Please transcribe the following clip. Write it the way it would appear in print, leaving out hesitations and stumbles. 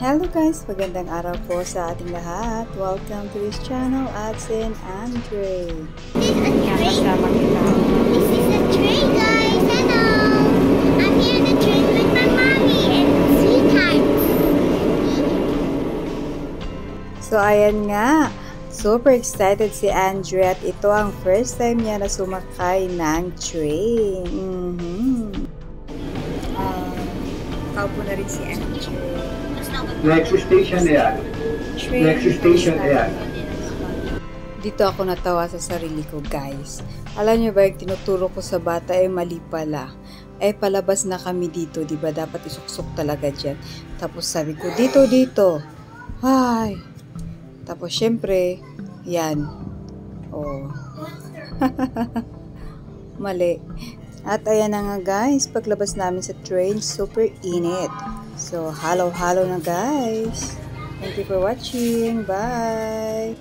Hello guys! Magandang araw po sa ating lahat. Welcome to this channel, Adsen and Dre. This is a train, guys. Hello! I'm here on the train with my mommy and sweethearts. So ayan nga, super excited si Andre at ito ang first time niya na sumakay ng train. Kaupo na rin si Andre. Next station yan. Next station yan. Dito ako natawa sa sarili ko, guys. Alam niyo ba, yung tinuturo ko sa bata ay mali pala. Palabas na kami dito, di ba? Dapat isuksok talaga dyan. Tapos sabi ko, dito. Ay. Tapos syempre, yan. Oh. Mali. At ayan na nga, guys. Paglabas namin sa train, super init. So, halo-halo na, guys. Thank you for watching. Bye!